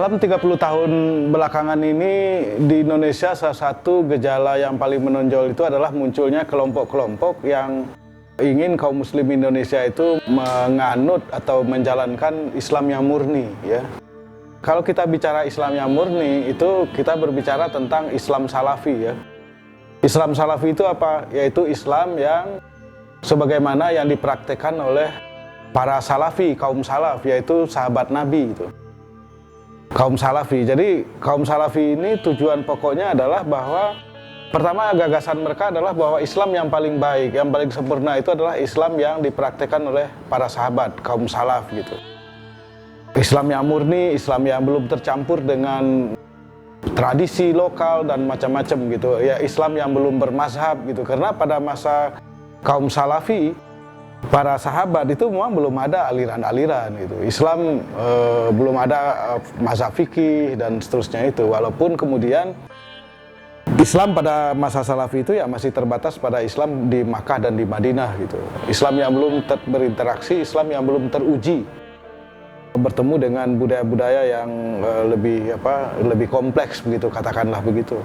Dalam 30 tahun belakangan ini di Indonesia salah satu gejala yang paling menonjol itu adalah munculnya kelompok-kelompok yang ingin kaum muslim Indonesia itu menganut atau menjalankan Islam yang murni, ya. Kalau kita bicara Islam yang murni, itu kita berbicara tentang Islam Salafi, ya. Islam Salafi itu apa? Yaitu Islam yang sebagaimana yang dipraktekkan oleh para Salafi, kaum Salaf, yaitu sahabat Nabi itu. Kaum Salafi. Jadi kaum Salafi ini tujuan pokoknya adalah bahwa pertama gagasan mereka adalah bahwa Islam yang paling baik, yang paling sempurna itu adalah Islam yang dipraktekkan oleh para sahabat, kaum Salaf gitu. Islam yang murni, Islam yang belum tercampur dengan tradisi lokal dan macam-macam gitu. Ya, Islam yang belum bermazhab gitu. Karena pada masa kaum Salafi, para sahabat itu memang belum ada aliran-aliran gitu. Islam belum ada mazhab fikih dan seterusnya itu. Walaupun kemudian Islam pada masa Salafi itu ya masih terbatas pada Islam di Makkah dan di Madinah gitu. Islam yang belum berinteraksi, Islam yang belum teruji bertemu dengan budaya-budaya yang lebih kompleks begitu, katakanlah begitu.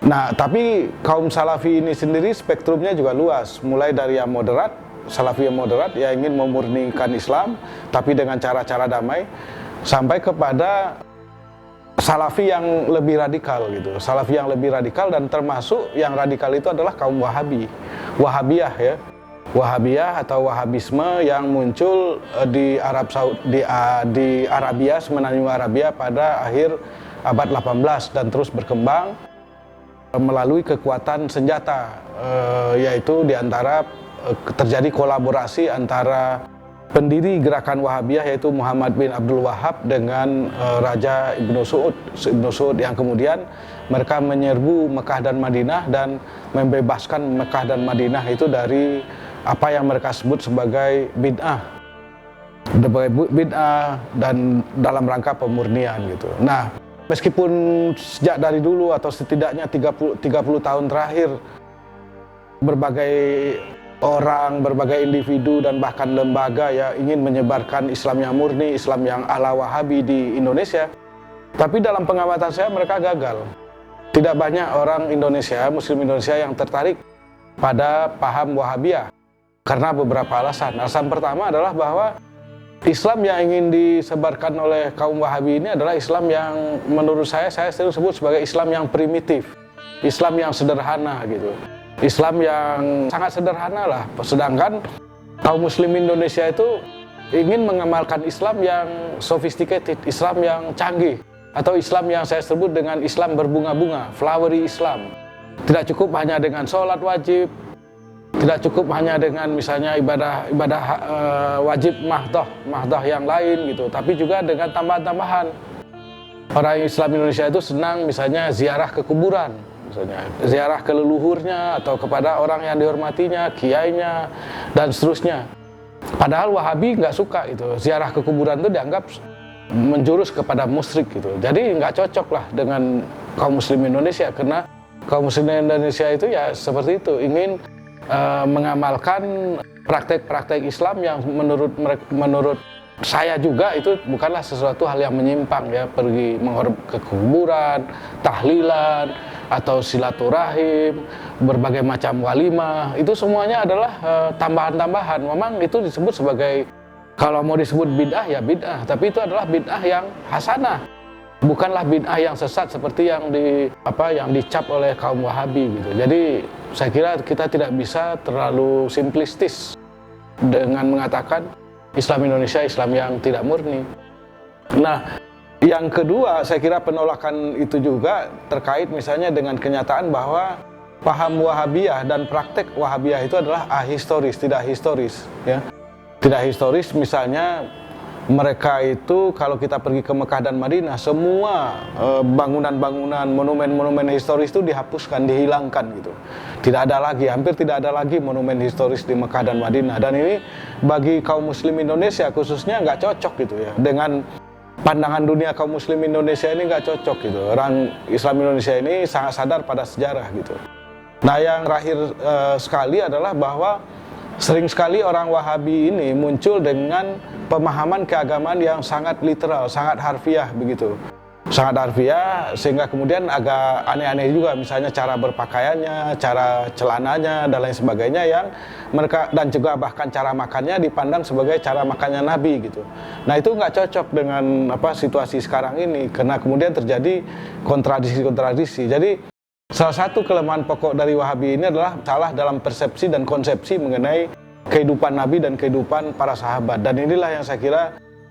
Nah, tapi kaum Salafi ini sendiri spektrumnya juga luas, mulai dari yang moderat, Salafi yang moderat yang ingin memurnikan Islam tapi dengan cara-cara damai, sampai kepada Salafi yang lebih radikal gitu. Salafi yang lebih radikal, dan termasuk yang radikal itu adalah kaum Wahabi, Wahabiyah ya. Wahabiyah atau Wahabisme yang muncul di Arab Saudi, di Arabia, semenanjung Arabia pada akhir abad 18 dan terus berkembang melalui kekuatan senjata, yaitu diantara terjadi kolaborasi antara pendiri gerakan Wahabiyah yaitu Muhammad bin Abdul Wahab dengan Raja Ibnu Saud yang kemudian mereka menyerbu Mekah dan Madinah dan membebaskan Mekah dan Madinah itu dari apa yang mereka sebut sebagai bid'ah dan dalam rangka pemurnian gitu. Nah, meskipun sejak dari dulu atau setidaknya 30 tahun terakhir berbagai orang, berbagai individu dan bahkan lembaga ya ingin menyebarkan Islam yang murni, Islam yang ala Wahabi di Indonesia. Tapi dalam pengamatan saya mereka gagal. Tidak banyak orang Indonesia, Muslim Indonesia yang tertarik pada paham Wahabiyah karena beberapa alasan. Alasan pertama adalah bahwa Islam yang ingin disebarkan oleh kaum Wahabi ini adalah Islam yang menurut saya sering sebut sebagai Islam yang primitif, Islam yang sederhana gitu. Islam yang sangat sederhana lah, sedangkan kaum muslim Indonesia itu ingin mengamalkan Islam yang sophisticated, Islam yang canggih, atau Islam yang saya sebut dengan Islam berbunga-bunga, flowery Islam. Tidak cukup hanya dengan sholat wajib, tidak cukup hanya dengan misalnya ibadah wajib mahdoh yang lain gitu, tapi juga dengan tambahan-tambahan. Orang Islam Indonesia itu senang misalnya ziarah ke kuburan, misalnya ziarah ke leluhurnya atau kepada orang yang dihormatinya, kiainya dan seterusnya. Padahal Wahabi nggak suka itu, ziarah ke kuburan itu dianggap menjurus kepada musyrik gitu. Jadi nggak cocok lah dengan kaum muslim Indonesia, karena kaum muslim Indonesia itu ya seperti itu, ingin mengamalkan praktek-praktek Islam yang menurut saya juga itu bukanlah sesuatu hal yang menyimpang ya, pergi ke kuburan, tahlilan atau silaturahim, berbagai macam walimah, itu semuanya adalah tambahan-tambahan. Memang itu disebut sebagai, kalau mau disebut bid'ah ya bid'ah, tapi itu adalah bid'ah yang hasanah, bukanlah bid'ah yang sesat seperti yang dicap oleh kaum Wahabi gitu. Jadi saya kira kita tidak bisa terlalu simplistis dengan mengatakan Islam Indonesia Islam yang tidak murni. Nah, yang kedua saya kira penolakan itu juga terkait misalnya dengan kenyataan bahwa paham Wahabiyah dan praktek Wahabiyah itu adalah ahistoris, tidak historis ya. Tidak historis, misalnya mereka itu kalau kita pergi ke Mekah dan Madinah, semua bangunan-bangunan, monumen-monumen historis itu dihapuskan, dihilangkan gitu. Tidak ada lagi, hampir tidak ada lagi monumen historis di Mekah dan Madinah. Dan ini bagi kaum muslim Indonesia khususnya nggak cocok gitu ya. Dengan pandangan dunia kaum muslim Indonesia ini nggak cocok gitu. Orang Islam Indonesia ini sangat sadar pada sejarah gitu. Nah, yang terakhir sekali adalah bahwa Sering sekali orang Wahabi ini muncul dengan pemahaman keagamaan yang sangat literal, sangat harfiah begitu. Sangat harfiah sehingga kemudian agak aneh-aneh juga, misalnya cara berpakaiannya, cara celananya dan lain sebagainya yang mereka, dan juga bahkan cara makannya dipandang sebagai cara makannya Nabi gitu. Nah itu nggak cocok dengan situasi sekarang ini, karena kemudian terjadi kontradiksi-kontradiksi. Jadi salah satu kelemahan pokok dari Wahabi ini adalah salah dalam persepsi dan konsepsi mengenai kehidupan Nabi dan kehidupan para sahabat. Dan inilah yang saya kira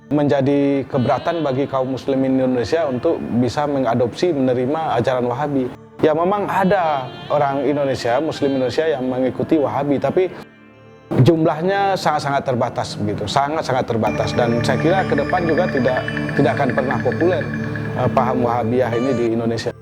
menjadi keberatan bagi kaum muslimin Indonesia untuk bisa mengadopsi, menerima ajaran Wahabi. Ya memang ada orang Indonesia, muslim Indonesia yang mengikuti Wahabi, tapi jumlahnya sangat-sangat terbatas begitu, sangat-sangat terbatas. Dan saya kira ke depan juga tidak akan pernah populer paham Wahabiyah ini di Indonesia.